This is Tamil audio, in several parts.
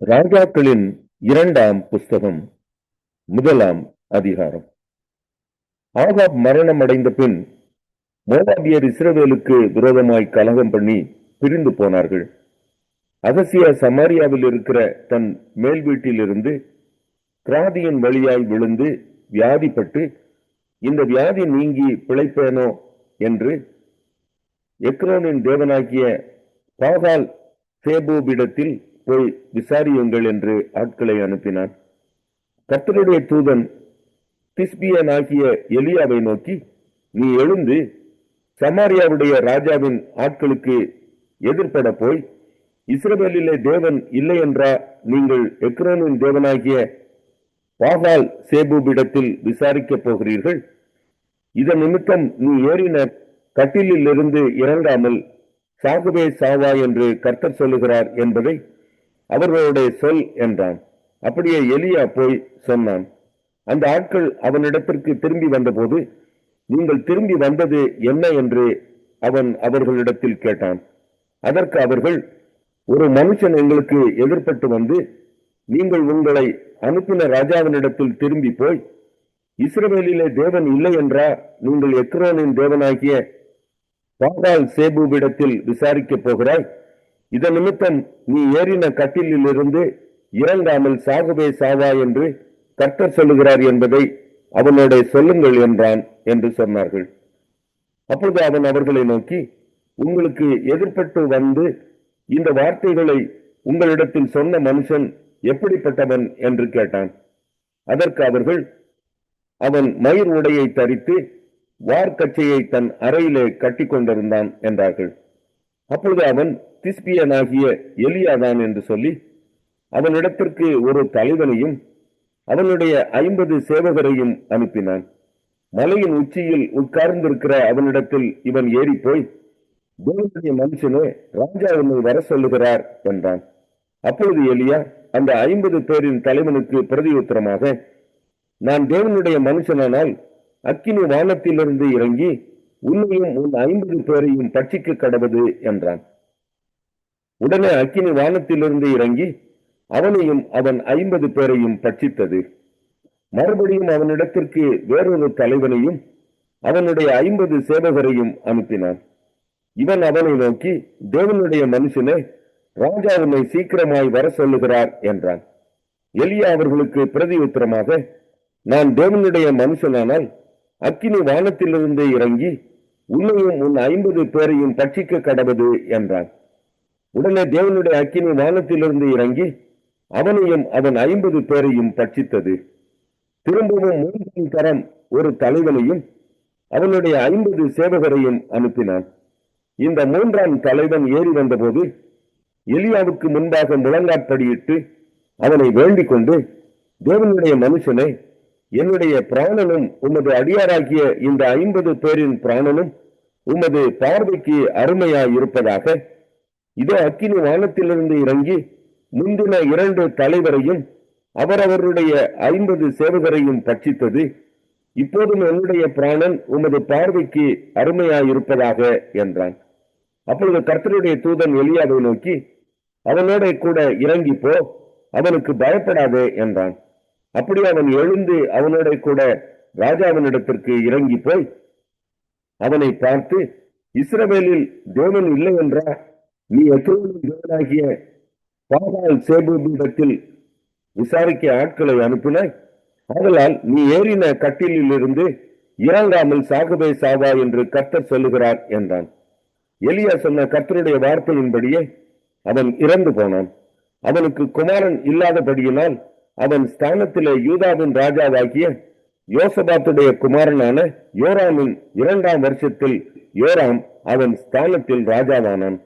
ராஜாக்களின் 2ஆம் புஸ்தகம் 1ஆம் அதிகாரம். ஆகாப் மரணம் அடைந்த பின் மோவாபியர் இஸ்ரவேலுக்கு விரோதமாய் கலகம் பண்ணி பிரிந்து போனார்கள். அகசியா சமாரியாவில் இருக்கிற தன் மேல் வீட்டிலிருந்து கிராதியின் வழியாய் விழுந்து வியாதிப்பட்டு, இந்த வியாதி நீங்கி பிழைப்பேனோ என்று எக்ரோனின் தேவனாகிய பாகால் சேபூபிடத்தில் போய் விசாரியுங்கள் என்று ஆட்களை அனுப்பினான். கர்த்தருடைய தூதன் திஸ்பியனாகிய எலியாவை நோக்கி, நீ எழுந்து சமாரியாவுடைய ராஜாவின் ஆட்களுக்கு எதிர்பட போய், இஸ்ரவேலிலே தேவன் இல்லை என்றா நீங்கள் எக்ரோனின் தேவனாகிய பாகால் சேபூபிடத்தில் விசாரிக்கப் போகிறீர்கள்? இதன் நிமித்தம் நீ ஏறின கட்டிலில் இருந்து இறங்காமல் சாகவே சாவா என்று கர்த்தர் சொல்லுகிறார் என்பதை அவர்களுடைய சொல் என்றான். அப்படியே எலியா போய் சொன்னான். அந்த ஆட்கள் அவனிடத்திற்கு திரும்பி வந்தபோது, நீங்கள் திரும்பி வந்தது என்ன என்று அவன் அவர்களிடத்தில் கேட்டான். அதற்கு அவர்கள், ஒரு மனுஷன் எங்களுக்கு எதிர்பட்டு வந்து, நீங்கள் உங்களை அனுப்பின ராஜாவினிடத்தில் திரும்பி போய், இஸ்ரவேலிலே தேவன் இல்லை என்றா நீங்கள் எக்ரோனின் தேவனாகிய பாகால் சேபூபிடத்தில் விசாரிக்கப் போகிறாய்? இதன் நிமித்தம் நீ ஏறின கட்டிலில் இருந்து இறங்காமல் சாகவே சாவா என்று கர்த்தர் சொல்லுகிறார் என்பதை அவனோட சொல்லுங்கள் என்றான் என்று சொன்னார்கள். அப்பொழுது அவன் அவர்களை நோக்கி, உங்களுக்கு எதிர்பட்டு வந்து இந்த வார்த்தைகளை உங்களிடத்தில் சொன்ன மனுஷன் எப்படிப்பட்டவன் என்று கேட்டான். அதற்கு அவர்கள், அவன் மயிர் உடையை தரித்து வார்க்கச்சையை தன் அறையிலே கட்டி கொண்டிருந்தான் என்றார்கள். அப்பொழுது அவன் திஸ்பியனாகிய எலியாதான் என்று சொல்லி அவனிடத்திற்கு ஒரு தலைவனையும் அவனுடைய 50 சேவகரையும் அனுப்பினான். மலையின் உச்சியில் உட்கார்ந்திருக்கிற அவனிடத்தில் இவன் ஏறி போய், தேவனுடைய மனுஷனே, ராஜா உன்னை வர சொல்லுகிறார் என்றான். அப்பொழுது எலியா அந்த 50 பேரின் தலைவனுக்கு பிரதியுத்தரமாக, நான் தேவனுடைய மனுஷனானால் அக்கினி வானத்திலிருந்து இறங்கி உன்னையும் உன் 50 பேரையும் பட்சிக்க கடவது என்றான். உடனே அக்கினி வானத்திலிருந்து இறங்கி அவனையும் அவன் 50 பேரையும் பட்சித்தது. மறுபடியும் அவனிடத்திற்கு வேறொரு தலைவனையும் அவனுடைய 50 சேவகரையும் அனுப்பினான். இவன் அவனை நோக்கி, தேவனுடைய மனுஷனே, ராஜா உன்னை சீக்கிரமாய் வர சொல்லுகிறார் என்றான். எலியா அவர்களுக்கு பிரதியுத்தரமாக, நான் தேவனுடைய மனுஷனானால் அக்கினி வானத்திலிருந்து இறங்கி உன்னையும் உன் 50 பேரையும் பட்சிக்க கடவது என்றான். உடனே தேவனுடைய அக்கினி வானத்திலிருந்து இறங்கி அவனையும் அவன் 50 பேரையும் பட்சித்தது. திரும்பவும் 3ஆம் தரம் ஒரு தலைவனையும் அவனுடைய 50 சேவகரையும் அனுப்பினான். இந்த 3ஆம் தலைவன் ஏறி வந்தபோது எலியாவுக்கு முன்பாக முழங்காற்படியிட்டு அவனை வேண்டிக் கொண்டு, தேவனுடைய மனுஷனே, என்னுடைய பிராணனும் உமது அடியாராகிய இந்த 50 பேரின் பிராணனும் உமது பார்வைக்கு அருமையாய் இருப்பதாக. இதோ அக்கினி வானத்திலிருந்து இறங்கி முந்தின 2 தலைவரையும் அவரவருடைய 50 சேவகரையும் பட்சித்தது. இப்போதும் என்னுடைய பிராணன் உமது பார்வைக்கு அருமையாய் இருப்பதாக என்றான். அப்பொழுது கர்த்தருடைய தூதன் எலியாவை நோக்கி, அவனோட கூட இறங்கி போ, அவனுக்கு பயப்படாதே என்றான். அப்படி அவன் எழுந்து அவனோட கூட ராஜாவினிடத்திற்கு இறங்கி போய் அவனை பார்த்து, இஸ்ரவேலில் தேவன் இல்லை என்றா நீ எக்ரோனின் தேவனாகிய பாகால் சேபூபிடத்தில் விசாரிக்க ஆட்களை அனுப்பினாய்? ஆதலால் நீ ஏறின கட்டிலில் இருந்து இறங்காமல் சாகவே சாவா என்று கர்த்தர் சொல்லுகிறார் என்றான். எலியா சொன்ன கர்த்தருடைய வார்த்தையின்படியே அவன் இறந்து போனான். அவனுக்கு குமாரன் இல்லாதபடியினால் அவன் ஸ்தானத்திலே யூதாவின் ராஜாவாகிய யோசபாத்துடைய குமாரனான யோராமின் 2ஆம் வருஷத்தில் யோராம் அவன் ஸ்தானத்தில் ராஜாவானான்.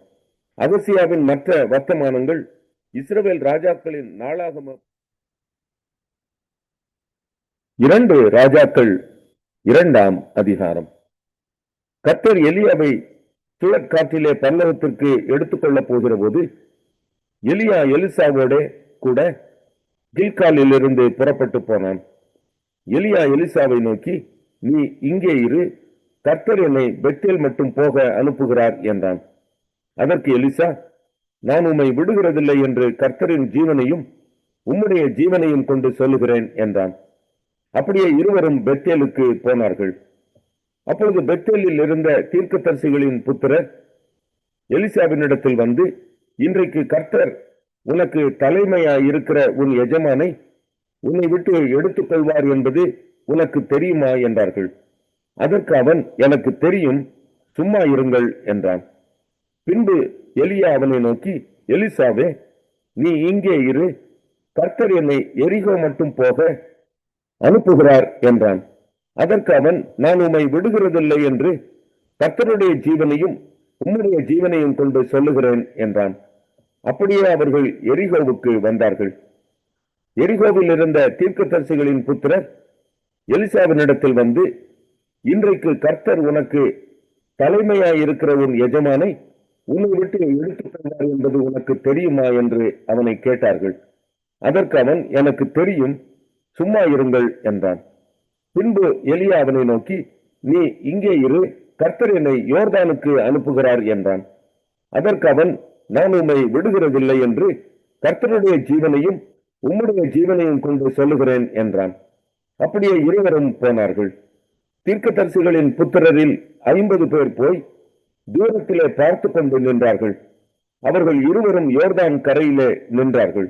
அகசியாவின் மற்ற வர்த்தமானங்கள் இஸ்ரவேல் ராஜாக்களின் நாளாகமம் 2 ராஜாக்கள் 2ஆம் அதிகாரம். கர்த்தர் எலியாவை சுழற்காற்றிலே பல்லவத்திற்கு எடுத்துக்கொள்ளப் போகிற போது எலியா எலிசாவோட கூட கில்காலில் இருந்து புறப்பட்டு போனான். எலியா எலிசாவை நோக்கி, நீ இங்கே இரு, கர்த்தர் என்னை பெத்தேல் மட்டும் போக அனுப்புகிறார் என்றான். அதற்கு எலிசா, நான் உம்மை விடுகிறதில்லை என்று கர்த்தரின் ஜீவனையும் உம்முடைய ஜீவனையும் கொண்டு சொல்லுகிறேன் என்றான். அப்படியே இருவரும் பெத்தேலுக்கு போனார்கள். அப்பொழுது பெத்தேலில் இருந்த தீர்க்கதரிசிகளின் புத்திரர் எலிசாவினிடத்தில் வந்து, இன்றைக்கு கர்த்தர் உனக்கு தலைமையாய் இருக்கிற உன் எஜமானை உன்னை விட்டு எடுத்துக் கொள்வார் என்பது உனக்கு தெரியுமா என்றார்கள். அதற்கு அவன், எனக்கு தெரியும், சும்மா இருங்கள் என்றான். பின்பு எலியா அவனை நோக்கி, எலிசாவே, நீ இங்கே இரு, கர்த்தர் என்னை எரிகோ மட்டும் போக அனுப்புகிறார் என்றான். அதற்கு அவன், நான் உம்மை விடுகிறதில்லை என்று கர்த்தருடைய ஜீவனையும் உம்முடைய ஜீவனையும் கொண்டு சொல்லுகிறேன் என்றான். அப்படியே அவர்கள் எரிகோவுக்கு வந்தார்கள். எரிகோவில் இருந்த தீர்க்கதரிசிகளின் புத்திரர் எலிசாவினிடத்தில் வந்து, இன்றைக்கு கர்த்தர் உனக்கு தலைமையாய் இருக்கிற உன் எஜமானை உன்னை விட்டு எடுத்துக் கொண்டார் என்பது உனக்கு தெரியுமா என்று அவனை கேட்டார்கள். அதற்கு அவன், எனக்கு தெரியும், சும்மா இருங்கள் என்றான். பின்பு எலியா அவனை நோக்கி, நீ இங்கே இரு, கர்த்தர் என்னை யோர்தானுக்கு அனுப்புகிறார் என்றான். அதற்கு அவன், நான் உம்மை விடுகிறதில்லை என்று கர்த்தருடைய ஜீவனையும் உம்முடைய ஜீவனையும் கொண்டு சொல்லுகிறேன் என்றான். அப்படியே இருவரும் போனார்கள். தீர்க்கதரிசிகளின் புத்திரரில் 50 பேர் போய் தூரத்திலே பார்த்து கொண்டு நின்றார்கள். அவர்கள் இருவரும் யோர்தான் கரையிலே நின்றார்கள்.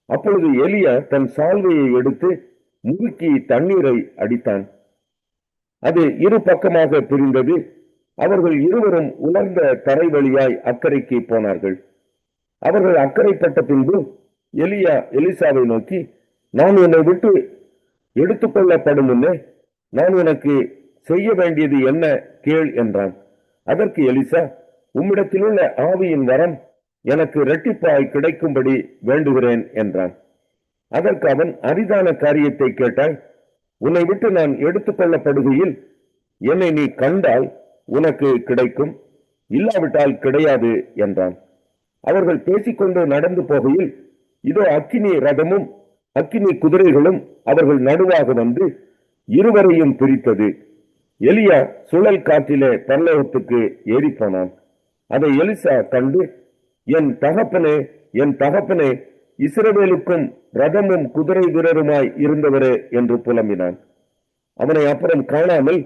அப்பொழுது எலியா தன் சால்வையை எடுத்து முறுக்கி தண்ணீரை அடித்தான். அது இரு பக்கமாக பிரிந்தது. அவர்கள் இருவரும் உலர்ந்த தரை வழியாய் அக்கறைக்கு போனார்கள். அவர்கள் அக்கறைப்பட்ட பின்பு எலியா எலிசாவை நோக்கி, நான் உன்னை விட்டு எடுத்துக்கொள்ளப்படும் முன்னே நான் உனக்கு செய்ய வேண்டியது என்ன கேள் என்றான். அதற்கு எலிசா, உம்மிடத்திலுள்ள ஆவியின் வரம் எனக்கு இரட்டிப்பாய் கிடைக்கும்படி வேண்டுகிறேன் என்றான். அதற்கு அவன், அரிதான காரியத்தை கேட்டாய். உன்னை விட்டு நான் எடுத்துக்கொள்ளப்படுகையில் என்னை நீ கண்டால் உனக்கு கிடைக்கும், இல்லாவிட்டால் கிடையாது என்றான். அவர்கள் பேசிக்கொண்டு நடந்து போகையில் இதோ அக்கினி ரதமும் அக்கினி குதிரைகளும் அவர்கள் நடுவாக வந்து இருவரையும் பிரித்தது. எலியா சுழல் காற்றிலே பரலோகத்துக்கு ஏறி போனான். அதை எலிசா கண்டு, என் தகப்பனே, என் தகப்பனே, இஸ்ரவேலுக்கும் ரதமும் குதிரை வீரருமாய் இருந்தவரே என்று புலம்பினான். அவனை அப்புறம் காணாமல்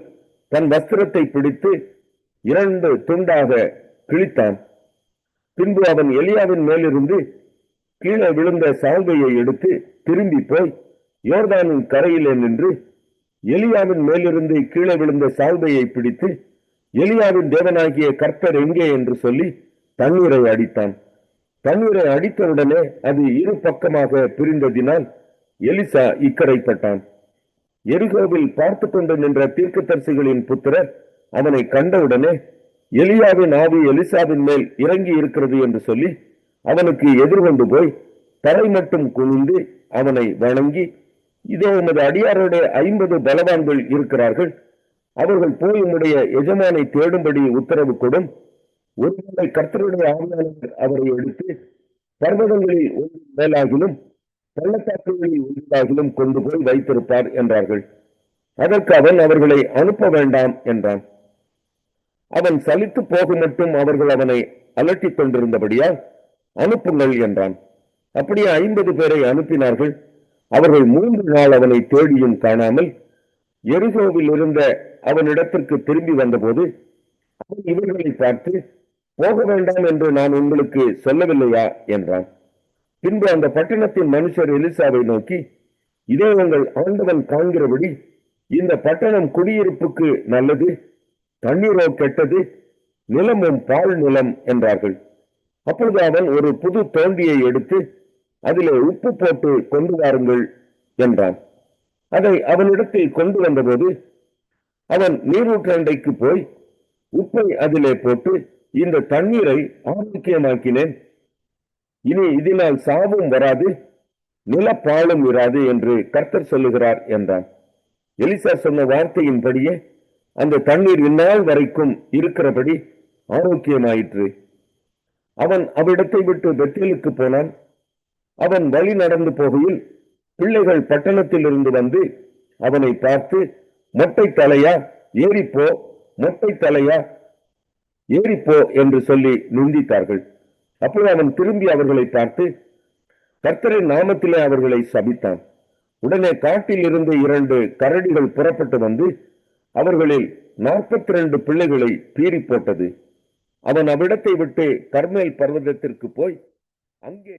தன் வஸ்திரத்தை பிடித்து 2 துண்டாக கிழித்தான். பின்பு அவன் எலியாவின் மேலிருந்து கீழே விழுந்த சால்வையை எடுத்து திரும்பி போய் யோர்தானின் கரையிலே நின்று எலியாவின் மேலிருந்து கீழே விழுந்த சால்வையை பிடித்து, எலியாவின் தேவனாகிய கர்த்தர் எங்கே என்று சொல்லி தண்ணீரை அடித்தான். தண்ணீரை அடித்தவுடனே அது இரு பக்கமாக பிரிந்ததினால் எலிசா இக்கரைப்பட்டான். எரிகோவில் பார்த்து கொண்டு நின்ற தீர்க்கதரிசிகளின் புத்திரர் அவனை கண்டவுடனே, எலியாவின் ஆவி எலிசாவின் மேல் இறங்கி இருக்கிறது என்று சொல்லி அவனுக்கு எதிர்கொண்டு போய் தரை மட்டும் குனிந்து அவனை வணங்கி, இதோ உமது அடியாருடைய 50 பலவான்கள் இருக்கிறார்கள், அவர்கள் போய் உம்முடைய எஜமானை தேடும்படி உத்தரவு கொடும். ஒருவேளை கர்த்தருடைய ஆவியானவர் அவரை எடுத்து பர்வதங்களில் ஒன்று மேலாகிலும் பள்ளத்தாக்குகளில் ஒன்றாகிலும் கொண்டு போய் வைத்திருப்பார் என்றார்கள். அதற்கு அவன், அவர்களை அனுப்ப வேண்டாம் என்றான். அவன் சலித்து போக மட்டும் அவர்கள் அவனை அலட்டிக் கொண்டிருந்தபடியால் அனுப்புங்கள் என்றான். அப்படியே 50 பேரை அனுப்பினார்கள். அவர்கள் 3 நாள் அவனை தேடியும் காணாமல் எரிகோவில் இருந்த அவனிடத்திற்கு திரும்பி வந்தபோது அவன் இவர்களை பார்த்து, போக வேண்டாம் என்று நான் உங்களுக்கு சொல்லவில்லையா என்றான். பின்பு அந்த பட்டணத்தின் மனுஷர் எலிசாவை நோக்கி, இதே உங்கள் ஆண்டவன் காண்கிறபடி இந்த பட்டணம் குடியிருப்புக்கு நல்லது, தண்ணீரோ கெட்டது, நிலமும் பால் நிலம் என்றார்கள். அப்பொழுது அவன் ஒரு புது தோண்டியை எடுத்து அதிலே உப்பு போட்டு கொண்டு வாருங்கள் என்றான். அதை அவனிடத்தில் கொண்டு வந்தபோது அவன் நீரூற்றண்டைக்கு போய் உப்பை அதிலே போட்டு, இந்த தண்ணீரை ஆரோக்கியமாக்கினேன், இனி இதனால் சாவும் வராது, நிலப்பாலும் இராது என்று கர்த்தர் சொல்லுகிறார் என்றான். எலிசா சொன்ன வார்த்தையின்படியே அந்த தண்ணீர் இந்நாள் வரைக்கும் இருக்கிறபடி ஆரோக்கியமாயிற்று. அவன் அவ்விடத்தை விட்டு பெத்தேலுக்கு போனான். அவன் வழி நடந்து போகையில் பிள்ளைகள் பட்டணத்தில் இருந்து வந்து அவனை பார்த்து, மொட்டை தலையா ஏறிப்போ, மொட்டை தலையா ஏறிப்போ என்று சொல்லி நிந்தித்தார்கள். அப்போது அவன் திரும்பி அவர்களை பார்த்து கர்த்தரின் நாமத்திலே அவர்களை சபித்தான். உடனே காட்டில் இருந்து 2 கரடிகள் புறப்பட்டு வந்து அவர்களில் 42 பிள்ளைகளை பீறி போட்டது. அவன் அவ்விடத்தை விட்டு கர்மேல் பர்வதத்திற்கு போய் அங்கே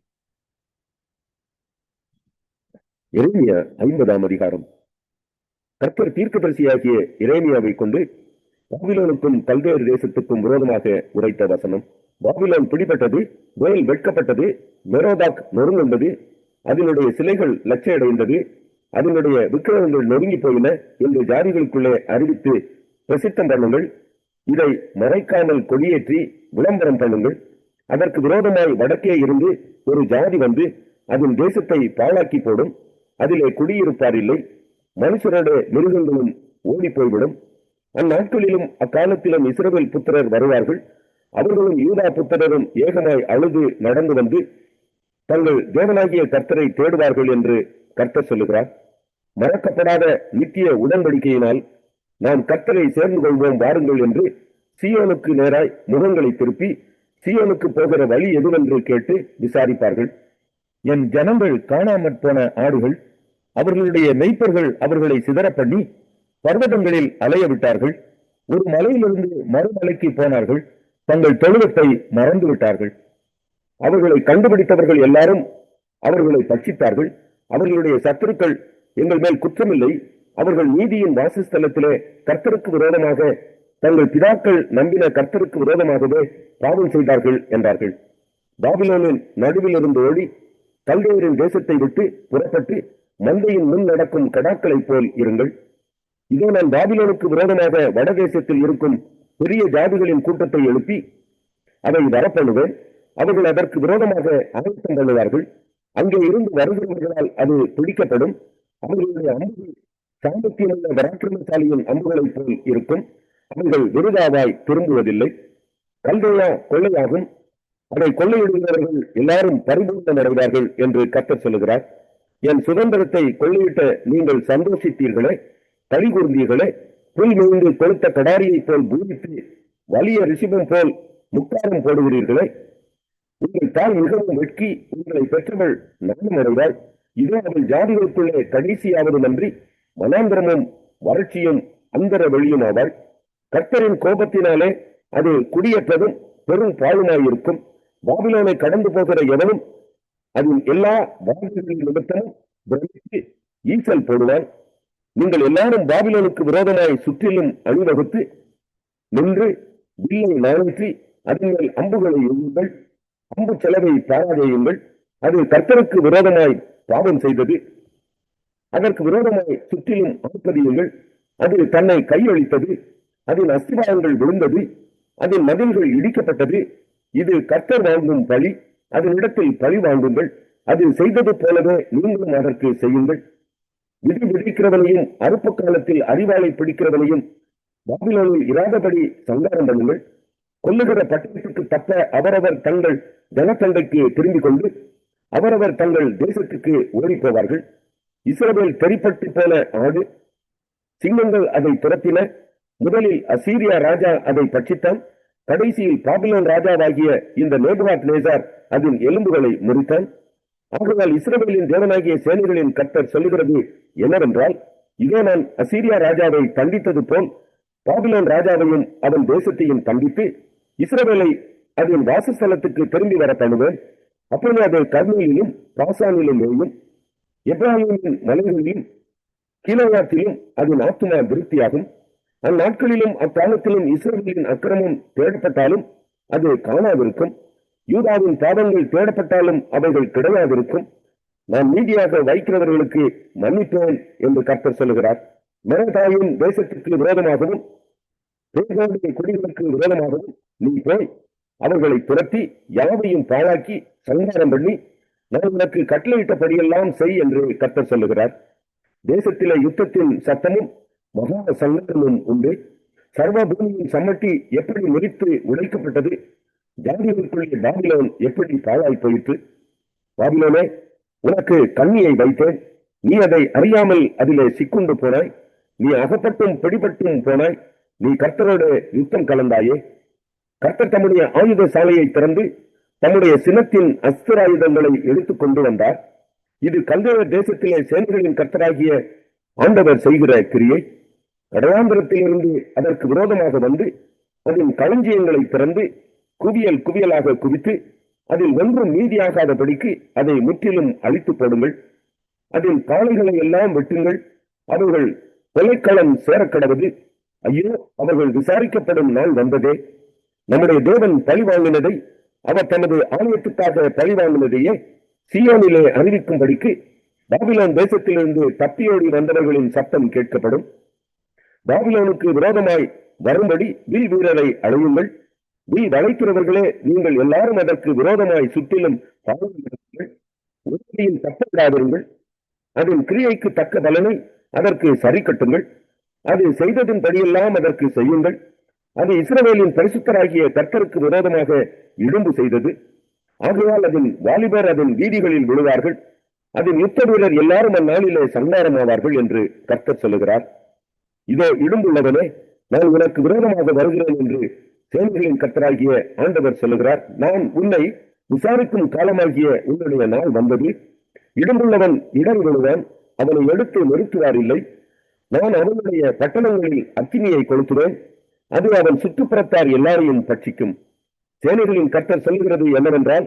எரேமியா 50ஆம் அதிகாரம். கர்த்தர் தீர்க்கதரிசியாகிய எரேமியாவை கொண்டு பாபிலோனுக்கும் கல்தேயர் தேசத்துக்கும் விரோதமாக உரைத்த வசனம். பாபிலோன் பிடிபட்டது, வேல் வெட்கப்பட்டது, மெரோதாக் நொறுங்குண்டது, அதனுடைய சிலைகள் லட்சையடைந்தது, அதனுடைய விக்கிரகங்கள் நொறுங்கி போயின என்று ஜாதிகளுக்குள்ளே அறிவித்து பிரசித்தம் பண்ணுங்கள். இதை மறைக்காமல் கொடியேற்றி விளம்பரம் பண்ணுங்கள். அதற்கு விரோதமாய் வடக்கே இருந்து ஒரு ஜாதி வந்து அதன் தேசத்தை பாழாக்கி போடும். அதிலே குடியிருப்பார் இல்லை, மனுஷருடைய மிருகங்களும் ஓடி போய்விடும். அந்நாட்களிலும் அக்காலத்திலும் இஸ்ரவேல் புத்திரர் வருவார்கள். அவர்களும் யூதா புத்திரரும் ஏகமாய் அழுது நடந்து வந்து தங்கள் தேவனாகிய கர்த்தரை தேடுவார்கள் என்று கர்த்தர் சொல்லுகிறார். மறக்கப்படாத நித்திய உடன்படிக்கையினால் நாம் கர்த்தரை சேர்ந்து கொள்வோம் வாருங்கள் என்று சீயோனுக்கு நேராய் முகங்களை திருப்பி சீயோனுக்கு போகிற வழி எதுவென்று கேட்டு விசாரிப்பார்கள். என் ஜனங்கள் காணாமற் போன ஆடுகள், அவர்களுடைய மெய்ப்பர்கள் அவர்களை சிதற பண்ணி பர்வதங்களில் அலைய விட்டார்கள். ஒரு மலையிலிருந்து மறுமலைக்கு போனார்கள், தங்கள் தொழுவத்தை மறந்து விட்டார்கள். அவர்களை கண்டுபிடித்தவர்கள் எல்லாரும் அவர்களை பட்சித்தார்கள். அவர்களுடைய சத்துருக்கள் எங்கள் மேல் குற்றமில்லை, அவர்கள் நீதியின் வாசஸ்தலத்திலே கர்த்தருக்கு விரோதமாக தங்கள் பிதாக்கள் நம்பின கர்த்தருக்கு விரோதமாகவே பாவம் செய்தார்கள் என்றார்கள். பாபிலோனின் நடுவில் இருந்து ஓடி கல்தேயரின் தேசத்தை விட்டு புறப்பட்டு மந்தையின் முன் நடக்கும் கடாக்களைப் போல் இருங்கள். இதோ நான் பாபிலோனுக்கு விரோதமாக வடதேசத்தில் இருக்கும் பெரிய ஜாதிகளின் கூட்டத்தை எழுப்பி அதை வரப்பண்ணுவேன். அவர்கள் அதற்கு விரோதமாக ஆயத்தம் பண்ணுவார்கள். அங்கே இருந்து வருகிறவர்களால் அது பிடிக்கப்படும். அவர்களுடைய அம்புகள் சாமர்த்தியமுள்ள பராக்கிரமசாலியின் அம்புகளைப் போல் இருக்கும். அவர்கள் விருதாவாய் திரும்புவதில்லை. கல்தேயா கொள்ளையாகும், அதை கொள்ளையிடுகிறவர்கள் எல்லாரும் பரிபூர்ணம் அடைவார்கள் என்று கர்த்தர் சொல்லுகிறார். என் சுதந்திரத்தை கொள்ளையிட்ட நீங்கள் சந்தோஷித்தீர்களே, களி கூர்ந்தீர்களே, புல் மீண்டு கொளுத்த கடாரியை போல் பூரித்து வலிய ரிஷிபம் போல் முக்காரம் போடுகிறீர்களே. உங்கள் தாய் மிகவும் வெட்கி உங்களை பெற்றவள் நாணம் அடைவாள். இதோ அவள் ஜாதிகளுக்குள்ளே கடைசியாவதும் அன்றி மனாந்திரமும் வறட்சியும் அந்தர வெளியும் ஆவாள். கர்த்தரின் கோபத்தினாலே அது குடியேற்றதும் பெரும் பாழுமாயிருக்கும். பாபிலோனை கடந்து போகிற எவனும் அதன் எல்லா வாசல்களின் நிமித்தமும் பிரமித்து ஈசல் போடுவான். நீங்கள் எல்லாரும் பாபிலோனுக்கு விரோதமாய் சுற்றிலும் அணிவகுத்து நின்று வில்லை நானூற்றி அதன் மேல் அம்புகளை எய்யுங்கள். அம்பு செலவை பாராதையுங்கள். அது கர்த்தருக்கு விரோதமாய் பாவம் செய்தது. அதற்கு விரோதமாய் சுற்றிலும் ஆர்ப்பரியுங்கள். அது தன்னை கையளித்தது. அதன் அஸ்திவாரங்கள் விழுந்தது. அதன் மதில்கள் இடிக்கப்பட்டது. இது கர்த்தர் வாங்கும் பழி. அதனிடத்தில் பழி வாங்குங்கள். அது செய்தது போலவே நீங்களும் அதற்கு செய்யுங்கள். விதி விதிக்கிறவனையும் அறுப்பு காலத்தில் அறிவாளை பிடிக்கிறவனையும் பாபிலோனில் இராதபடி சங்காரம் பண்ணுங்கள். கொல்லுகிற பட்டணத்துக்கு தப்ப அவரவர் தங்கள் ஜனத்தண்டைக்கு திரும்பிக் கொண்டு அவரவர் தங்கள் தேசத்துக்கு ஓடி போவார்கள். இஸ்ரவேல் தெரிப்பட்டு போன ஆடு, சிங்கங்கள் அதை துரத்தின. முதலில் அசீரியா ராஜா அதை பட்சித்தான். கடைசியில் பாபிலோன் ராஜாவாகிய இந்த நேபுகாத் நேசார் அதன் எலும்புகளை முறித்தான். ஆகையால் இஸ்ரவேலின் தேவனாகிய சேனைகளின் கர்த்தர் சொல்லுகிறது என்னவென்றால், இதோ நான் அசீரியா ராஜாவை தண்டித்தது போல் பாபிலோன் ராஜாவையும் அவன் தேசத்தையும் தண்டித்து இஸ்ரவேலை அதன் வாசஸ்தலத்துக்கு திரும்பி வர பண்ணுவேன். அப்பொழுது அது கர்மேலிலும் பாசானிலும் மேயும் எப்ராஹிமின் மலைகளிலும் கீழாத்திலும் அதன் ஆத்துமா விருத்தியாகும். அந்நாட்களிலும் அக்காலத்திலும் இஸ்ரவேலின் அக்கிரமம் தேடப்பட்டாலும் அது காணாதிருக்கும். யூதாவின் பாவங்கள் தேடப்பட்டாலும் அவைகள் கிடையாதிருக்கும். நான் நீதியாக வைக்கிறவர்களுக்கு மன்னிப்பேன் என்று கர்த்தர் சொல்லுகிறார். மெரதாயின் தேசத்திற்கு விரோதமாகவும் குடிகளுக்கு விரோதமாகவும் நீ போய் அவர்களை துரத்தி யாவையும் பாழாக்கி சங்காரம் பண்ணி நான் உனக்கு கட்டளையிட்டபடியெல்லாம் செய் என்று கர்த்தர் சொல்லுகிறார். தேசத்திலே யுத்தத்தின் சத்தமும் மகா சங்கடமும் உண்டு. சர்வ பூமியின் சம்மட்டி எப்படி முறித்து உடைக்கப்பட்டது, ஜாதிகளுக்குள்ளே பாபிலோன் எப்படி பாழாய் போயிற்று. பாபிலோனே, உனக்கு கண்ணியை வைத்தேன், நீ அதை அறியாமல் அதிலே சிக்குண்டு போனாய். நீ அகப்பட்டும் பிடிபட்டும் போனாய். நீ கர்த்தரோடு யுத்தம் கலந்தாயே. கர்த்தர் தம்முடைய ஆயுத சாலையை திறந்து தம்முடைய சினத்தின் அஸ்திராயுதங்களை எடுத்துக் கொண்டு வந்தார். இது கல்தேய தேசத்திலே சேனைகளின் கர்த்தராகிய ஆண்டவர் செய்கிற கிரியை. கடலாந்திரத்திலிருந்து அதற்கு விரோதமாக வந்து அதன் களஞ்சியங்களை திறந்து குவியல் குவியலாக குவித்து அதில் ஒன்றும் மீதியாகாதபடிக்கு அதை முற்றிலும் அழித்து போடுங்கள். அதில் காளைகளை எல்லாம் வெட்டுங்கள். அவர்கள் கொலைக்களம் சேரக்கடவது. ஐயோ, அவர்கள் விசாரிக்கப்படும் நாள் வந்ததே. நம்முடைய தேவன் பழிவாங்கினதை, அவர் தனது ஆலயத்துக்காக பழிவாங்கினதையே சீயோனிலே அறிவிக்கும்படிக்கு பாபிலோன் தேசத்திலிருந்து தப்பியோடி வந்தவர்களின் சத்தம் கேட்கப்படும். பாபிலோனுக்கு விரோதமாய் வரும்படி வில் வீரரை அழையுங்கள். வில் வளைக்கிறவர்களே, நீங்கள் எல்லாரும் அதற்கு விரோதமாய் சுற்றிலும் பாடுங்கள். உறுதியில் தப்பவிடாதிருங்கள். அதன் கிரியைக்கு தக்க பலனை அதற்கு சரி கட்டுங்கள். அது செய்ததின் படியெல்லாம் அதற்கு செய்யுங்கள். அது இஸ்ரவேலின் பரிசுத்தராகிய கர்த்தருக்கு விரோதமாக இடும்பு செய்தது. ஆகையால் அதன் வாலிபர் அதன் வீதிகளில் விழுவார்கள். அதன் யுத்த வீரர் எல்லாரும் அந்நாளிலே சங்காரமாவார்கள் என்று கர்த்தர் சொல்லுகிறார். இதோ இடும்புள்ளவனே, நான் உனக்கு விரோதமாக வருகிறேன் என்று சேனைகளின் கர்த்தராகிய ஆண்டவர் சொல்லுகிறார். நான் உன்னை விசாரிக்கும் காலமாகிய உன்னுடைய நாள் வந்தது. இடும்புள்ளவன் இடறி விழுவான், அவனை எடுத்து நிறுத்துவார் இல்லை. நான் அவனுடைய பட்டணங்களில் அக்கினியை கொளுத்துவேன், அது அவன் சுற்றுப்புறத்தார் எல்லாரையும் பட்சிக்கும். சேனைகளின் கர்த்தர் சொல்லுகிறது என்னவென்றால்,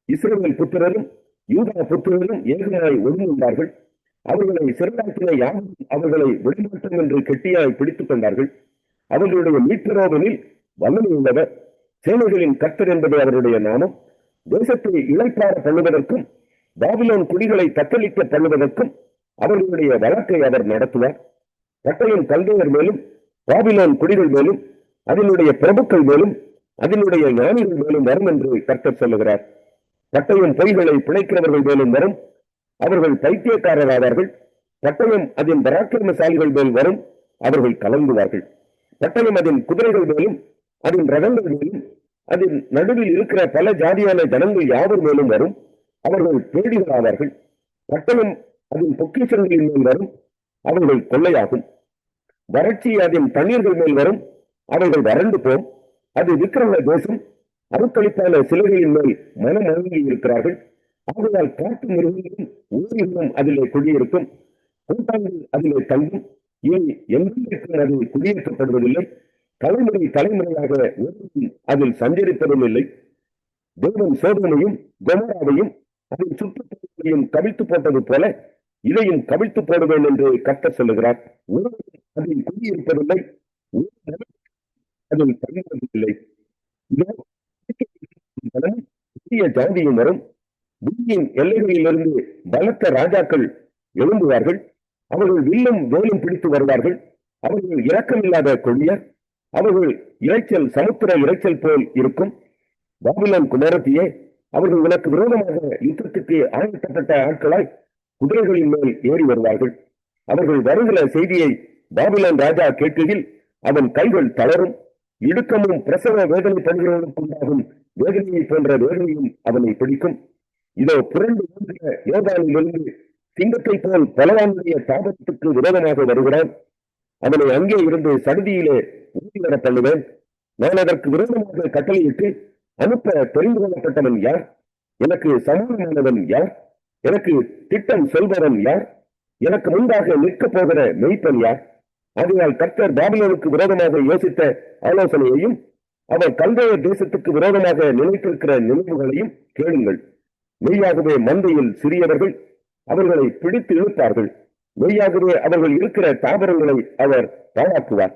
இஸ்ரவேல் புத்திரரும் யூதா புத்திரரும் ஏகமாய் ஒடுங்குகிறார்கள். அவர்களை சிறையாக்கின யாரும் அவர்களை வெளிமாட்டம் என்று கெட்டியாய் பிடித்துக் கொண்டார்கள். அவர்களுடைய மீட்பரோவனில் வல்லமை உள்ளவர். சேனைகளின் கர்த்தர் என்பது அவருடைய நாமம். தேசத்தை இளைப்பாற பண்ணுவதற்கும் பாபிலோன் குடிகளை தத்தளிக்க பண்ணுவதற்கும் அவர்களுடைய வழக்கை அவர் நடத்துவார். பட்டயம் கல்தேயர் மேலும் பாபிலோன் குடிகள் மேலும் அதனுடைய பிரபுக்கள் மேலும் அதனுடைய ஞானிகள் மேலும் வரும் என்று கர்த்தர் சொல்லுகிறார். பட்டயம் பொய்களை பிழைக்கிறவர்கள் மேலும் வரும், அவர்கள் பைத்தியக்காரராவார்கள். பட்டயம் அதன் பராக்கிரமசாலிகள் மேல் வரும், அவர்கள் கலங்குவார்கள். பட்டயம் அதன் குதிரைகள் மேலும் அதன் ரதங்கள் மேலும் அதன் நடுவில் இருக்கிற பல ஜாதியான ஜனங்கள் யாவர் மேலும் வரும், அவர்கள் பேடிகளாவார்கள். பட்டயம் அதன் பொக்கிஷங்களின் மேல் வரும், அவர்கள் கொள்ளையாகும். வறட்சி அதன் தண்ணீர்கள் மேல் வரும், அவர்கள் வறண்டு போம். அது விக்கிரக தேசம். அருக்களிப்பான சிலைகளின் மேல் மனம் அழுங்கி இருக்கிறார்கள். ஆகையால் காட்டு மிருகங்களும் ஊர்களும் அதிலே குடியிருக்கும், கூட்டாங்கள் அதிலே தங்கும். இனி என்றைக்கும் அது குடியிருக்கப்படுவதில்லை. தலைமுறை தலைமுறையாக அதில் சஞ்சரிப்பதும் இல்லை. தேவன் சோதனையும் கொமோராவையும் அதன் சுற்றுப்பகுதியையும் கவிழ்த்து போட்டது போல இதையும் கவிழ்த்து போடுவேன் என்று கர்த்தர் சொல்லுகிறார். அதில் குடியிருப்பதில்லை, அதில் தங்குவதில்லை. புதிய ஜாதியும் வரும். பூமியின் எல்லைகளிலிருந்து பலத்த ராஜாக்கள் எழும்புவார்கள். அவர்கள் வில்லும் வேலும் பிடித்து வருவார்கள். அவர்கள் இரக்கமில்லாத கொடியர். அவர்கள் இறைச்சல் சமுத்திர இறைச்சல் போல் இருக்கும். பாபிலோன் குமாரத்தியே, அவர்கள் உனக்கு விரோதமாக யுத்தத்துக்கு ஆயத்தப்பட்ட ஆட்களாய் குதிரைகளின் மேல் ஏறி வருவார்கள். அவர்கள் வருகிற செய்தியை பாபிலோன் ராஜா கேட்கையில் அவன் கைகள் தளரும். இடுக்கமும் பிரசவ வேதனை படுகிறவனுக்கு உண்டாகும் வேதனையை போன்ற வேதனையும் அவனை பிடிக்கும். இதோ புரண்டு யோர்தானிலிருந்து சிங்கத்தை போல் பலவானுடைய தாபத்துக்கு விரோதமாக வருகிறான். அவனை அங்கே இருந்து சடுதியிலே ஊதி வர தள்ளுவேன். நான் அதற்கு விரோதமாக கட்டளையிட்டு அனுப்ப தெரிந்து கொள்ளப்பட்டவன் யார்? எனக்கு சமானமானவன் யார்? எனக்கு திட்டம் சொல்பவன் யார்? எனக்கு முன்பாக நிற்கப் போகிற மெய்ப்பன் யார்? ஆகையால் கர்த்தர் பாபிலோனுக்கு விரோதமாக யோசித்த ஆலோசனையையும் அவர் கல்தேய தேசத்துக்கு விரோதமாக நினைத்திருக்கிற நினைவுகளையும் கேளுங்கள். மெய்யாகவே மந்தையில் சிறியவர்கள் அவர்களை பிடித்து இழுப்பார்கள். மெய்யாகவே அவர்கள் இருக்கிற தாவரங்களை அவர் பாழாக்குவார்.